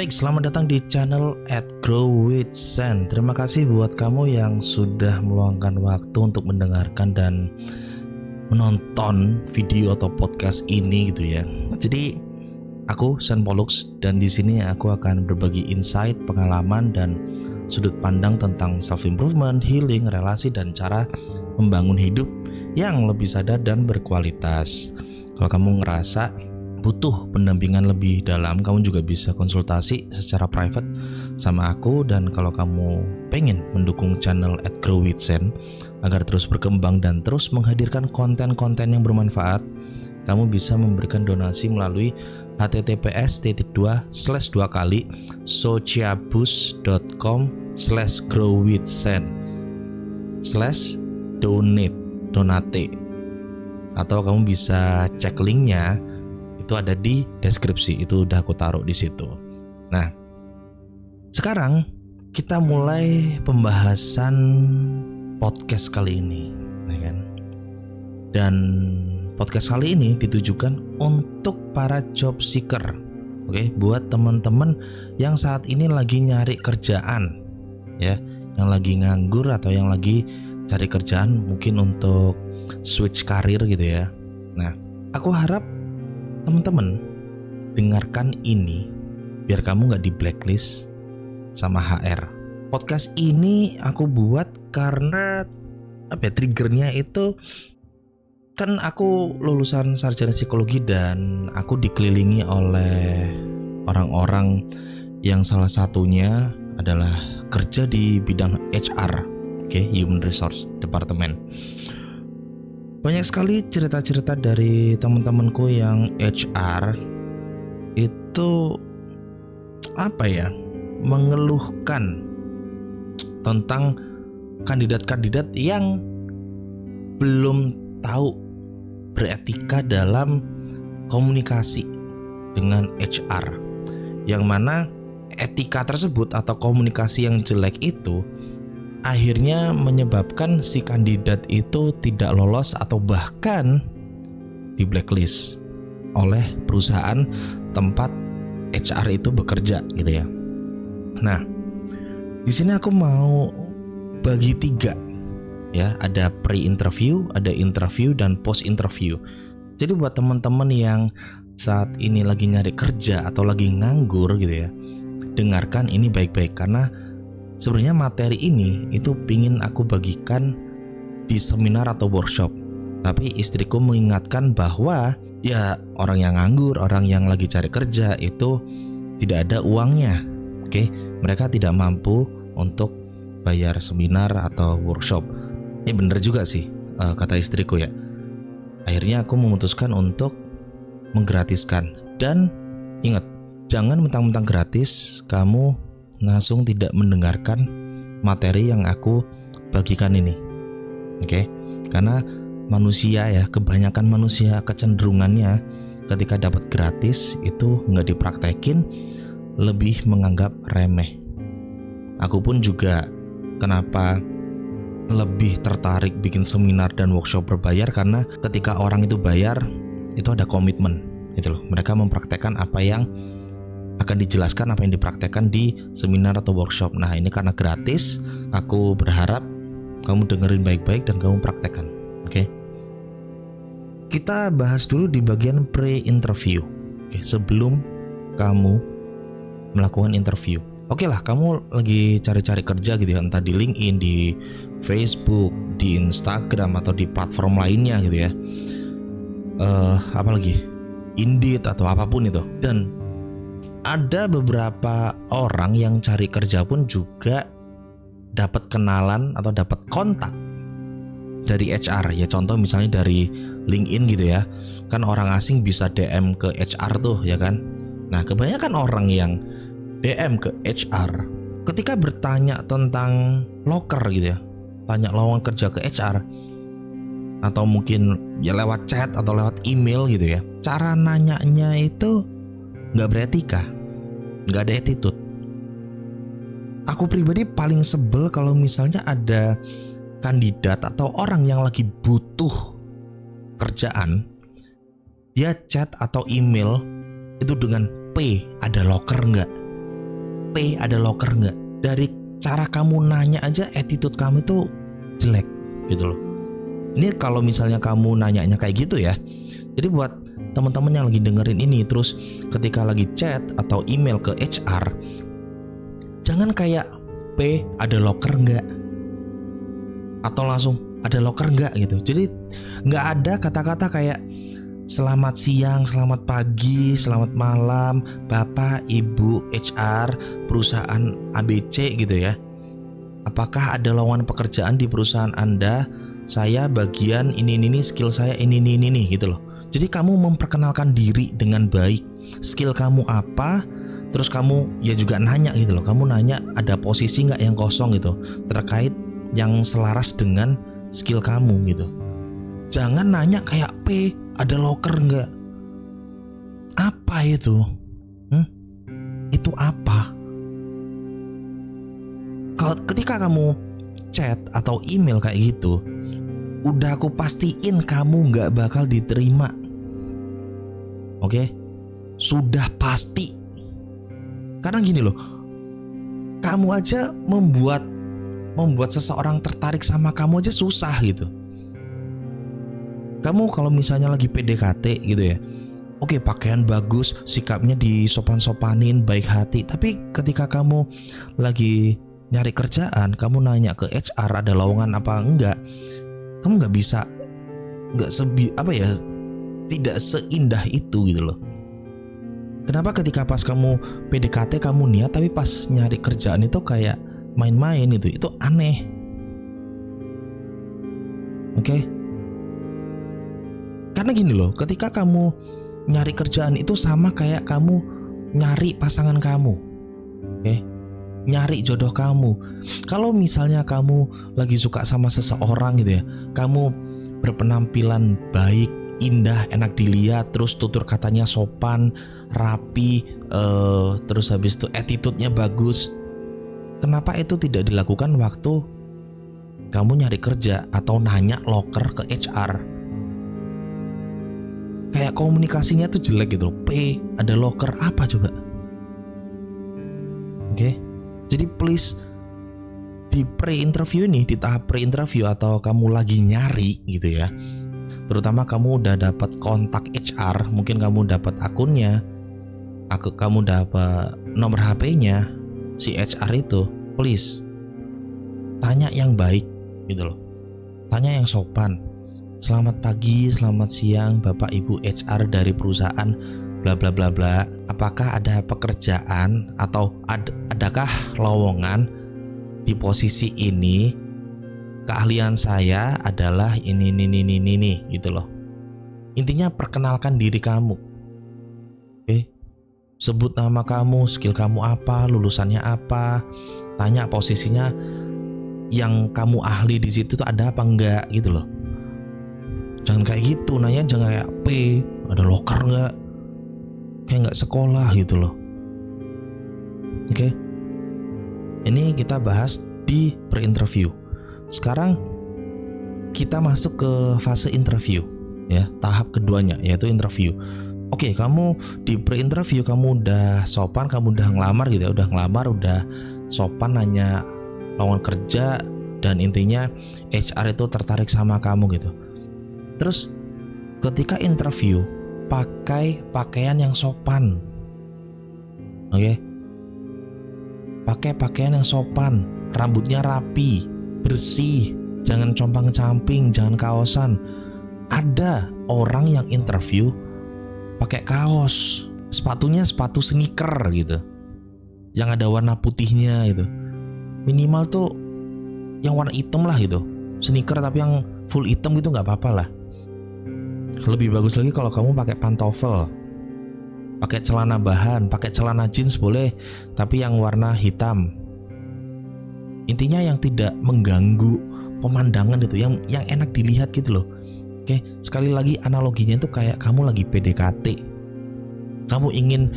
Baik, selamat datang di channel @growwithsen. Terima kasih buat kamu yang sudah meluangkan waktu untuk mendengarkan dan menonton video atau podcast ini gitu ya. Jadi aku Sen Pollux dan di sini aku akan berbagi insight, pengalaman dan sudut pandang tentang self improvement, healing, relasi dan cara membangun hidup yang lebih sadar dan berkualitas. Kalau kamu ngerasa butuh pendampingan lebih dalam, kamu juga bisa konsultasi secara private sama aku. Dan kalau kamu pengen mendukung channel @growwithsen agar terus berkembang dan terus menghadirkan konten-konten yang bermanfaat, kamu bisa memberikan donasi melalui https://sociabus.com/growwithsen/donate, atau kamu bisa cek linknya, itu ada di deskripsi, itu udah aku taruh di situ. Nah, sekarang kita mulai pembahasan podcast kali ini, ya kan? Dan podcast kali ini ditujukan untuk para job seeker, oke? Buat teman-teman yang saat ini lagi nyari kerjaan, ya, yang lagi nganggur atau yang lagi cari kerjaan, mungkin untuk switch karir gitu ya. Nah, aku harap teman-teman dengarkan ini biar kamu gak di blacklist sama HR. Podcast ini aku buat karena triggernya itu kan aku lulusan sarjana psikologi dan aku dikelilingi oleh orang-orang yang salah satunya adalah kerja di bidang HR, Human Resource Department. Banyak sekali cerita-cerita dari teman-temanku yang HR itu mengeluhkan tentang kandidat-kandidat yang belum tahu beretika dalam komunikasi dengan HR, yang mana etika tersebut atau komunikasi yang jelek itu akhirnya menyebabkan si kandidat itu tidak lolos atau bahkan di blacklist oleh perusahaan tempat HR itu bekerja gitu ya. Nah, di sini aku mau bagi 3 ya, ada pre-interview, ada interview dan post-interview. Jadi buat teman-teman yang saat ini lagi nyari kerja atau lagi nganggur gitu ya, dengarkan ini baik-baik karena sebenarnya materi ini itu pingin aku bagikan di seminar atau workshop. Tapi istriku mengingatkan bahwa ya orang yang nganggur, orang yang lagi cari kerja itu tidak ada uangnya. Mereka tidak mampu untuk bayar seminar atau workshop. Bener juga sih, kata istriku ya. Akhirnya aku memutuskan untuk menggratiskan. Dan ingat, jangan mentang-mentang gratis kamu langsung tidak mendengarkan materi yang aku bagikan ini. Karena manusia ya, kebanyakan manusia kecenderungannya ketika dapat gratis itu nggak dipraktekin, lebih menganggap remeh. Aku pun juga kenapa lebih tertarik bikin seminar dan workshop berbayar, karena ketika orang itu bayar itu ada komitmen gitu loh. Mereka mempraktekkan apa yang akan dijelaskan, apa yang dipraktekkan di seminar atau workshop. Nah, ini karena gratis, aku berharap kamu dengerin baik-baik dan kamu praktekkan. Kita bahas dulu di bagian pre-interview. Sebelum kamu melakukan interview. Kamu lagi cari-cari kerja gitu ya, entah di LinkedIn, di Facebook, di Instagram atau di platform lainnya gitu ya. Apalagi Indeed atau apapun itu. Dan ada beberapa orang yang cari kerja pun juga dapat kenalan atau dapat kontak dari HR ya. Contoh misalnya dari LinkedIn gitu ya. Kan orang asing bisa DM ke HR tuh ya kan. Nah, kebanyakan orang yang DM ke HR ketika bertanya tentang loker gitu ya, tanya lowongan kerja ke HR, atau mungkin ya lewat chat atau lewat email gitu ya, cara nanyanya itu gak beretika, gak ada attitude. Aku pribadi paling sebel kalau misalnya ada kandidat atau orang yang lagi butuh kerjaan, dia chat atau email itu dengan P, ada loker nggak? P ada loker nggak? Dari cara kamu nanya aja attitude kamu itu jelek gitu loh. Ini kalau misalnya kamu nanyanya kayak gitu ya. Jadi buat teman-teman yang lagi dengerin ini, terus ketika lagi chat atau email ke HR, jangan kayak P ada loker nggak, atau langsung ada loker nggak gitu. Jadi nggak ada kata-kata kayak selamat siang, selamat pagi, selamat malam, Bapak, Ibu, HR, perusahaan ABC gitu ya. Apakah ada lowongan pekerjaan di perusahaan Anda? Saya bagian ini, skill saya ini gitu loh. Jadi kamu memperkenalkan diri dengan baik. Skill kamu apa? Terus kamu ya juga nanya gitu loh. Kamu nanya ada posisi nggak yang kosong gitu, terkait yang selaras dengan skill kamu gitu. Jangan nanya kayak P ada loker nggak? Apa itu? Itu apa? Ketika kamu chat atau email kayak gitu, udah aku pastiin kamu nggak bakal diterima. Oke? Sudah pasti. Karena gini loh, kamu aja membuat seseorang tertarik sama kamu aja susah gitu. Kamu kalau misalnya lagi PDKT gitu ya, oke, pakaian bagus, sikapnya disopan-sopanin, baik hati. Tapi ketika kamu lagi nyari kerjaan, kamu nanya ke HR ada lowongan apa enggak, kamu nggak bisa, tidak seindah itu gitu loh. Kenapa ketika pas kamu PDKT kamu niat, tapi pas nyari kerjaan itu kayak main-main itu aneh. Oke? Karena gini loh, ketika kamu nyari kerjaan itu sama kayak kamu nyari pasangan kamu. Oke? Nyari jodoh kamu. Kalau misalnya kamu lagi suka sama seseorang gitu ya, kamu berpenampilan baik, indah, enak dilihat, terus tutur katanya sopan, rapi, terus habis itu attitude-nya bagus. Kenapa itu tidak dilakukan waktu kamu nyari kerja atau nanya loker ke HR? Kayak komunikasinya tuh jelek gitu. P ada loker apa coba? Oke? Jadi please, di pre-interview ini, di tahap pre-interview atau kamu lagi nyari gitu ya, terutama kamu udah dapat kontak HR, mungkin kamu dapat akunnya, kamu dapat nomor HP-nya si HR itu, please tanya yang baik gitu loh, tanya yang sopan. Selamat pagi, selamat siang, Bapak Ibu HR dari perusahaan bla bla bla bla. Apakah ada pekerjaan atau adakah lowongan di posisi ini? Keahlian saya adalah ini gitu loh. Intinya perkenalkan diri kamu. Oke? Sebut nama kamu, skill kamu apa, lulusannya apa. Tanya posisinya yang kamu ahli di situ tuh ada apa enggak gitu loh. Jangan kayak gitu, nanya jangan kayak P, ada loker enggak? Kayak nggak sekolah gitu loh. Oke? Ini kita bahas di pre-interview. Sekarang kita masuk ke fase interview ya, tahap keduanya yaitu interview. Oke, kamu di pre-interview kamu udah sopan, kamu udah ngelamar gitu ya, udah sopan nanya lowongan kerja dan intinya HR itu tertarik sama kamu gitu. Terus ketika interview pakai pakaian yang sopan. Oke? Pakai pakaian yang sopan, rambutnya rapi, bersih, jangan compang-camping, jangan kaosan. Ada orang yang interview pakai kaos, sepatunya sepatu sneaker gitu, yang ada warna putihnya gitu. Minimal tuh yang warna hitam lah gitu, sneaker tapi yang full hitam gitu nggak apa-apa lah. Lebih bagus lagi kalau kamu pakai pantofel, pakai celana bahan, pakai celana jeans boleh, tapi yang warna hitam. Intinya yang tidak mengganggu pemandangan itu, yang enak dilihat gitu loh. Oke, sekali lagi analoginya itu kayak kamu lagi PDKT. Kamu ingin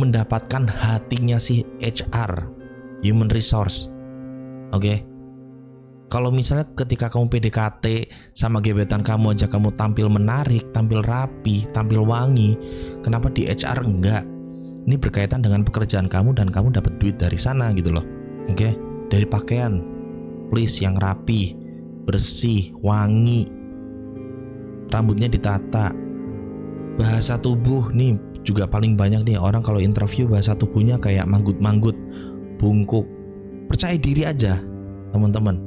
mendapatkan hatinya si HR, human resource. Oke. Kalau misalnya ketika kamu PDKT sama gebetan kamu aja kamu tampil menarik, tampil rapi, tampil wangi, kenapa di HR enggak? Ini berkaitan dengan pekerjaan kamu dan kamu dapat duit dari sana gitu loh. Oke, dari pakaian, please yang rapi, bersih, wangi, rambutnya ditata. Bahasa tubuh nih juga paling banyak nih orang kalau interview bahasa tubuhnya kayak manggut-manggut, bungkuk. Percaya diri aja teman-teman.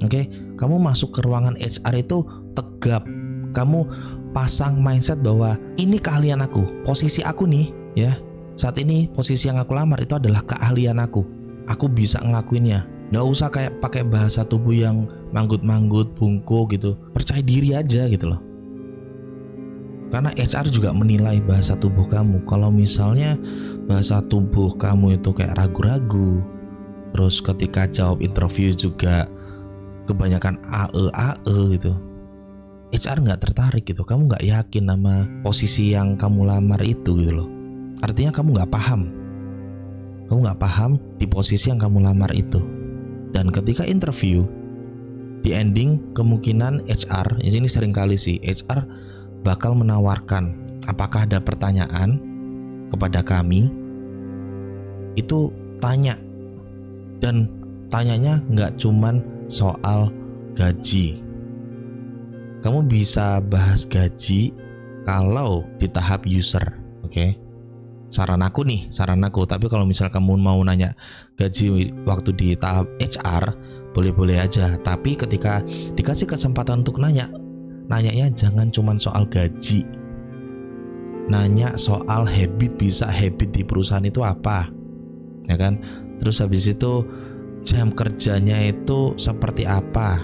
Oke, kamu masuk ke ruangan HR itu tegap. Kamu pasang mindset bahwa ini keahlian aku, posisi aku nih ya. Saat ini posisi yang aku lamar itu adalah keahlian aku. Aku bisa ngelakuinnya. Gak usah kayak pakai bahasa tubuh yang manggut-manggut, bungkuk gitu. Percaya diri aja gitu loh. Karena HR juga menilai bahasa tubuh kamu. Kalau misalnya bahasa tubuh kamu itu kayak ragu-ragu, terus ketika jawab interview juga kebanyakan AE gitu, HR nggak tertarik gitu. Kamu nggak yakin sama posisi yang kamu lamar itu gitu loh. Artinya kamu nggak paham. Kamu nggak paham di posisi yang kamu lamar itu. Dan ketika interview, di ending kemungkinan HR, ini sering kali sih, HR bakal menawarkan apakah ada pertanyaan kepada kami. Itu tanya. Dan tanyanya nggak cuman soal gaji. Kamu bisa bahas gaji kalau di tahap user, oke? Saran aku. Tapi kalau misal kamu mau nanya gaji waktu di tahap HR, boleh-boleh aja. Tapi ketika dikasih kesempatan untuk nanyanya jangan cuma soal gaji. Nanya soal habit di perusahaan itu apa, ya kan? Terus habis itu jam kerjanya itu seperti apa?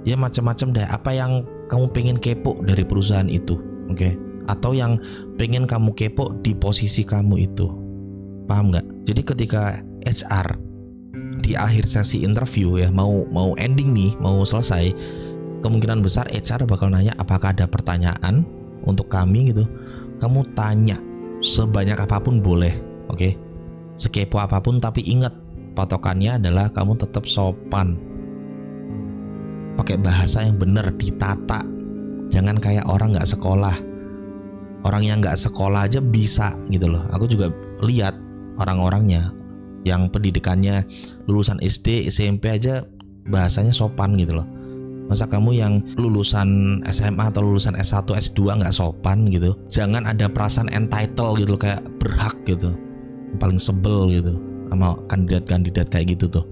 Ya macam-macam deh. Apa yang kamu pengen kepo dari perusahaan itu, oke? Atau yang pengen kamu kepo di posisi kamu itu, paham nggak? Jadi ketika HR di akhir sesi interview ya mau ending nih, mau selesai, kemungkinan besar HR bakal nanya apakah ada pertanyaan untuk kami gitu. Kamu tanya sebanyak apapun boleh, oke? Sekepo apapun, tapi ingat patokannya adalah kamu tetap sopan, pakai bahasa yang benar, ditata. Jangan kayak orang nggak sekolah. Orang yang nggak sekolah aja bisa gitu loh. Aku juga lihat orang-orangnya yang pendidikannya lulusan SD, SMP aja bahasanya sopan gitu loh. Masa kamu yang lulusan SMA atau lulusan S1, S2 nggak sopan gitu? Jangan ada perasaan entitled gitu, kayak berhak gitu. Paling sebel gitu sama kandidat-kandidat kayak gitu tuh.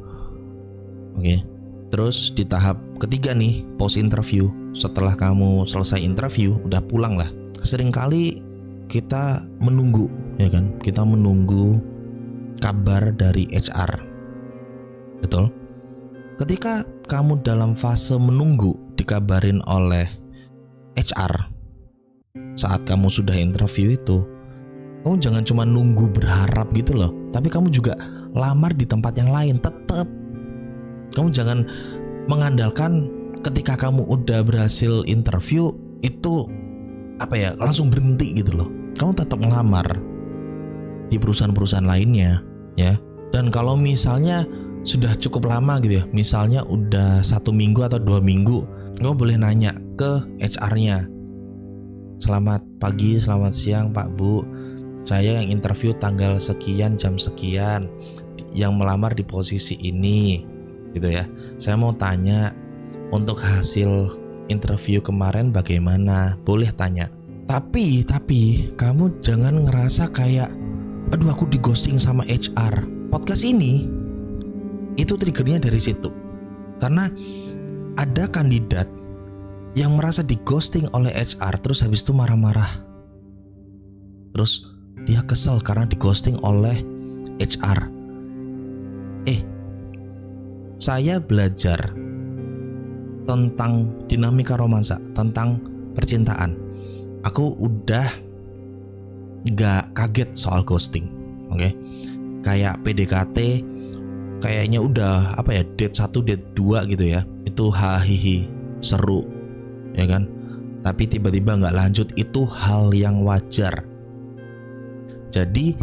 Oke. Terus di tahap ketiga nih, post interview. Setelah kamu selesai interview, udah pulang lah. Seringkali kita menunggu, ya kan? Kita menunggu kabar dari HR. Betul? Ketika kamu dalam fase menunggu dikabarin oleh HR saat kamu sudah interview itu, kamu jangan cuma nunggu berharap gitu loh, tapi kamu juga lamar di tempat yang lain tetap. Kamu jangan mengandalkan ketika kamu udah berhasil interview itu langsung berhenti gitu loh. Kamu tetap ngelamar di perusahaan-perusahaan lainnya ya. Dan kalau misalnya sudah cukup lama gitu ya, misalnya udah 1 minggu atau 2 minggu, kamu boleh nanya ke HR-nya. Selamat pagi, selamat siang Pak Bu, saya yang interview tanggal sekian jam sekian, yang melamar di posisi ini gitu ya. Saya mau tanya untuk hasil interview kemarin bagaimana? Boleh tanya. Tapi kamu jangan ngerasa kayak aduh aku di ghosting sama HR. Podcast ini itu triggernya dari situ. Karena ada kandidat yang merasa di ghosting oleh HR, terus habis itu marah-marah. Terus dia kesel karena di ghosting oleh HR. Saya belajar tentang dinamika romansa, tentang percintaan. Aku udah gak kaget soal ghosting, oke? Kayak PDKT, kayaknya udah date 1, date 2 gitu ya. Itu hahihi, seru, ya kan? Tapi tiba-tiba gak lanjut, itu hal yang wajar. Jadi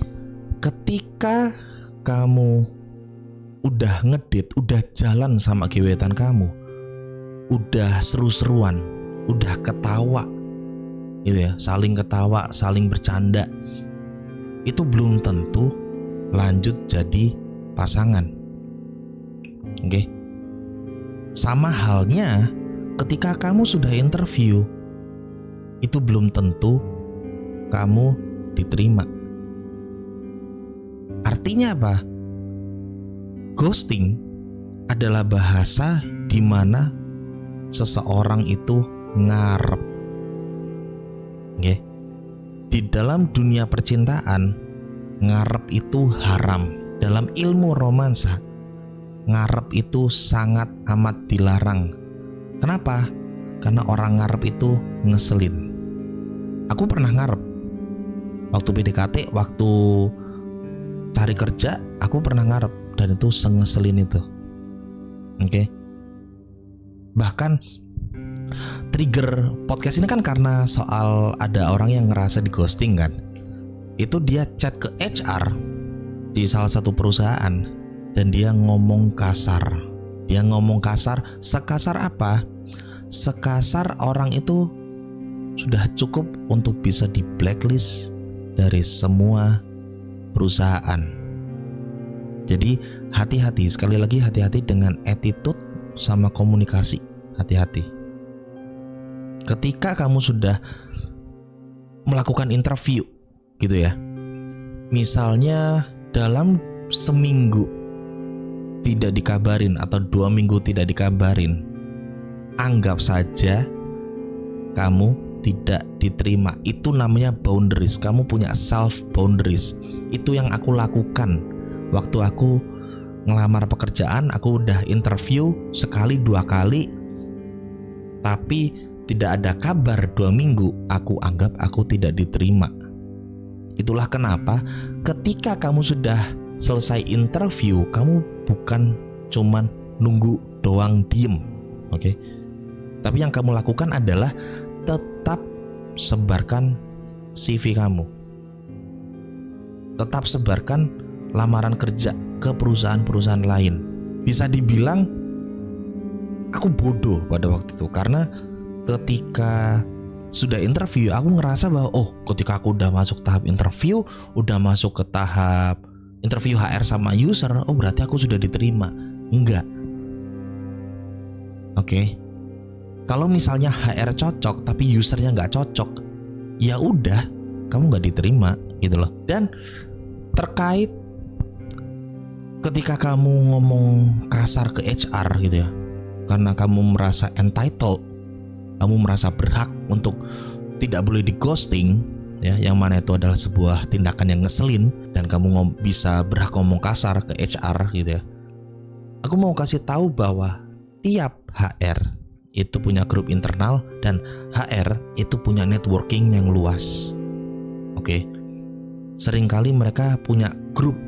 ketika kamu udah ngedate, udah jalan sama gebetan kamu, udah seru-seruan, udah ketawa gitu ya, saling ketawa, saling bercanda, itu belum tentu lanjut jadi pasangan. Oke. Sama halnya ketika kamu sudah interview, itu belum tentu kamu diterima. Artinya apa? Ghosting adalah bahasa di mana seseorang itu ngarep. Oke. Di dalam dunia percintaan, ngarep itu haram. Dalam ilmu romansa, ngarep itu sangat amat dilarang. Kenapa? Karena orang ngarep itu ngeselin. Aku pernah ngarep. Waktu PDKT, waktu cari kerja, aku pernah ngarep. Dan itu sengeselin itu. Oke. Bahkan trigger podcast ini kan karena soal ada orang yang ngerasa di ghosting kan. Itu dia chat ke HR di salah satu perusahaan dan dia ngomong kasar. Dia ngomong kasar, sekasar apa? Sekasar orang itu sudah cukup untuk bisa di blacklist dari semua perusahaan. Jadi hati-hati, sekali lagi hati-hati dengan attitude sama komunikasi. Hati-hati. Ketika kamu sudah melakukan interview gitu ya, misalnya dalam seminggu tidak dikabarin atau 2 minggu tidak dikabarin, anggap saja kamu tidak diterima. Itu namanya boundaries. Kamu punya self boundaries. Itu yang aku lakukan waktu aku ngelamar pekerjaan. Aku udah interview sekali 2 kali, tapi tidak ada kabar 2 minggu, aku anggap aku tidak diterima. Itulah kenapa ketika kamu sudah selesai interview, kamu bukan cuman nunggu doang diem, oke? Tapi yang kamu lakukan adalah tetap sebarkan CV kamu. Tetap sebarkan lamaran kerja ke perusahaan-perusahaan lain. Bisa dibilang aku bodoh pada waktu itu, karena ketika sudah interview aku ngerasa bahwa ketika aku udah masuk tahap interview, udah masuk ke tahap interview HR sama user, berarti aku sudah diterima. Enggak. Oke. Kalau misalnya HR cocok tapi usernya nggak cocok, ya udah kamu nggak diterima gitu loh. Dan terkait ketika kamu ngomong kasar ke HR gitu ya, karena kamu merasa entitled, kamu merasa berhak untuk tidak boleh di ghosting ya, yang mana itu adalah sebuah tindakan yang ngeselin, dan kamu bisa berhak ngomong kasar ke HR gitu ya. Aku mau kasih tahu bahwa tiap HR itu punya grup internal dan HR itu punya networking yang luas. Oke. Seringkali mereka punya grup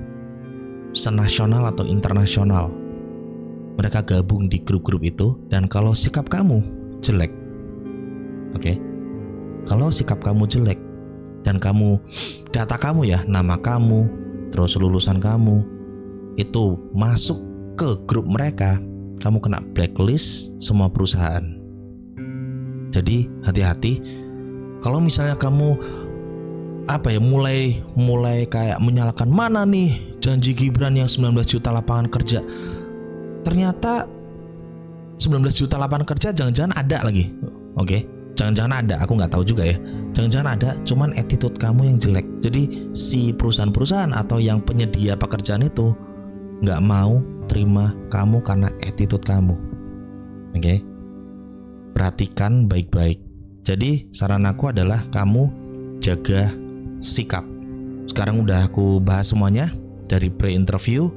senasional atau internasional. Mereka gabung di grup-grup itu, dan kalau sikap kamu jelek, oke, kalau sikap kamu jelek dan kamu, data kamu ya, nama kamu, terus lulusan kamu itu masuk ke grup mereka, kamu kena blacklist semua perusahaan. Jadi hati-hati kalau misalnya kamu mulai kayak menyalahkan, mana nih janji Gibran yang 19 juta lapangan kerja. Ternyata 19 juta lapangan kerja jangan-jangan ada lagi. Oke. Jangan-jangan ada, aku nggak tahu juga ya. Jangan-jangan ada, cuman attitude kamu yang jelek. Jadi si perusahaan-perusahaan atau yang penyedia pekerjaan itu nggak mau terima kamu karena attitude kamu. Oke? Perhatikan baik-baik. Jadi saran aku adalah kamu jaga sikap. Sekarang udah aku bahas semuanya, dari pre-interview,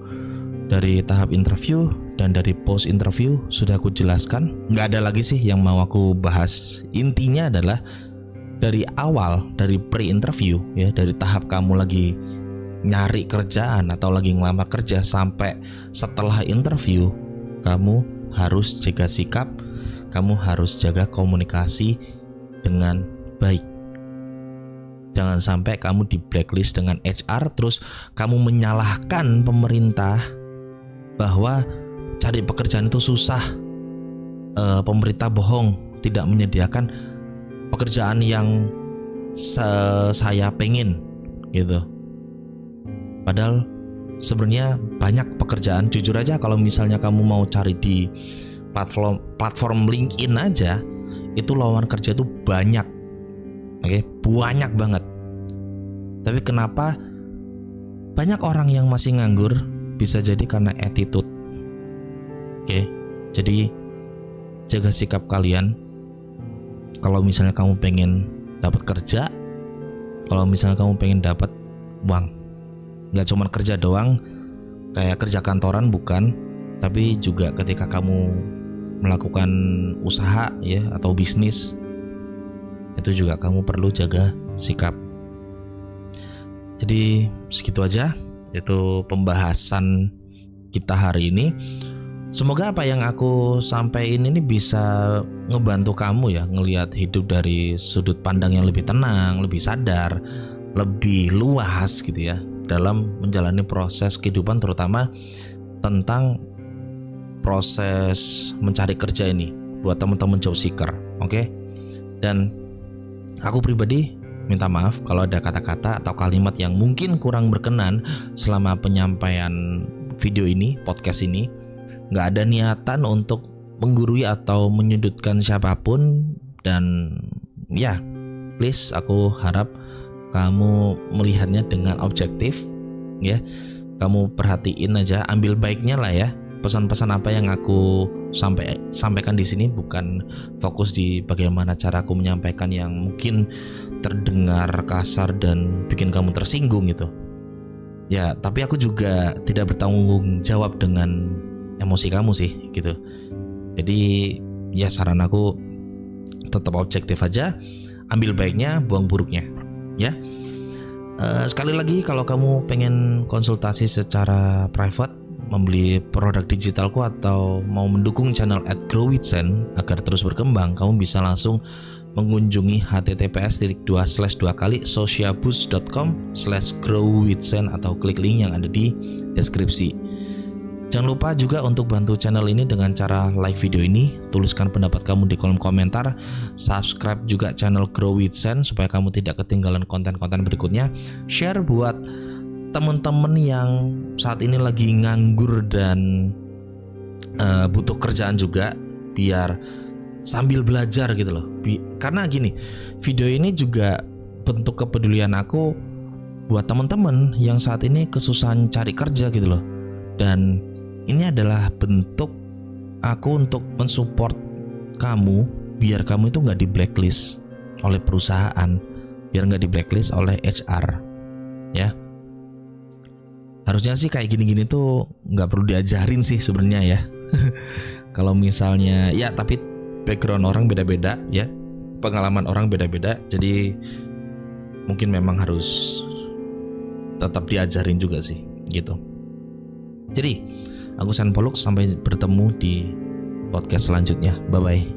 dari tahap interview, dan dari post interview sudah aku jelaskan. Nggak ada lagi sih yang mau aku bahas. Intinya adalah dari awal, dari pre-interview ya, dari tahap kamu lagi nyari kerjaan atau lagi ngelamar kerja sampai setelah interview, kamu harus jaga sikap, kamu harus jaga komunikasi dengan baik. Jangan sampai kamu di blacklist dengan HR, terus kamu menyalahkan pemerintah bahwa cari pekerjaan itu susah, pemerintah bohong, tidak menyediakan pekerjaan yang saya pengen gitu. Padahal sebenarnya banyak pekerjaan. Jujur aja kalau misalnya kamu mau cari di platform LinkedIn aja, itu lowongan kerja tuh banyak. Oke, banyak banget. Tapi kenapa banyak orang yang masih nganggur? Bisa jadi karena attitude. Oke, jadi jaga sikap kalian. Kalau misalnya kamu pengen dapat kerja, kalau misalnya kamu pengen dapat uang, nggak cuma kerja doang, kayak kerja kantoran bukan, tapi juga ketika kamu melakukan usaha ya atau bisnis, itu juga kamu perlu jaga sikap. Jadi segitu aja itu pembahasan kita hari ini. Semoga apa yang aku sampaikan ini bisa ngebantu kamu ya ngelihat hidup dari sudut pandang yang lebih tenang, lebih sadar, lebih luas gitu ya dalam menjalani proses kehidupan, terutama tentang proses mencari kerja ini buat teman-teman job seeker. Oke? Dan aku pribadi minta maaf kalau ada kata-kata atau kalimat yang mungkin kurang berkenan selama penyampaian video ini, podcast ini. Nggak ada niatan untuk menggurui atau menyudutkan siapapun. Dan ya, please aku harap kamu melihatnya dengan objektif ya. Kamu perhatiin aja, ambil baiknya lah ya. Pesan-pesan apa yang aku sampaikan di sini bukan fokus di bagaimana cara aku menyampaikan yang mungkin terdengar kasar dan bikin kamu tersinggung gitu. Ya, tapi aku juga tidak bertanggung jawab dengan emosi kamu sih gitu. Jadi ya saran aku tetap objektif aja, ambil baiknya, buang buruknya ya. Sekali lagi kalau kamu pengen konsultasi secara private, membeli produk digitalku atau mau mendukung channel @growwithsen agar terus berkembang, kamu bisa langsung mengunjungi https://sociaboost.com/growwithsen atau klik link yang ada di deskripsi. Jangan lupa juga untuk bantu channel ini dengan cara like video ini, tuliskan pendapat kamu di kolom komentar, subscribe juga channel Growwithsen supaya kamu tidak ketinggalan konten-konten berikutnya, share buat teman-teman yang saat ini lagi nganggur dan butuh kerjaan juga, biar sambil belajar gitu loh. Karena gini, video ini juga bentuk kepedulian aku buat teman-teman yang saat ini kesusahan cari kerja gitu loh. Dan ini adalah bentuk aku untuk mensupport kamu biar kamu itu nggak di blacklist oleh perusahaan, biar nggak di blacklist oleh HR ya. Harusnya sih kayak gini-gini tuh nggak perlu diajarin sih sebenarnya ya. Kalau misalnya ya, tapi background orang beda-beda ya, pengalaman orang beda-beda, jadi mungkin memang harus tetap diajarin juga sih gitu. Jadi aku Sen Poluk, sampai bertemu di podcast selanjutnya. Bye bye.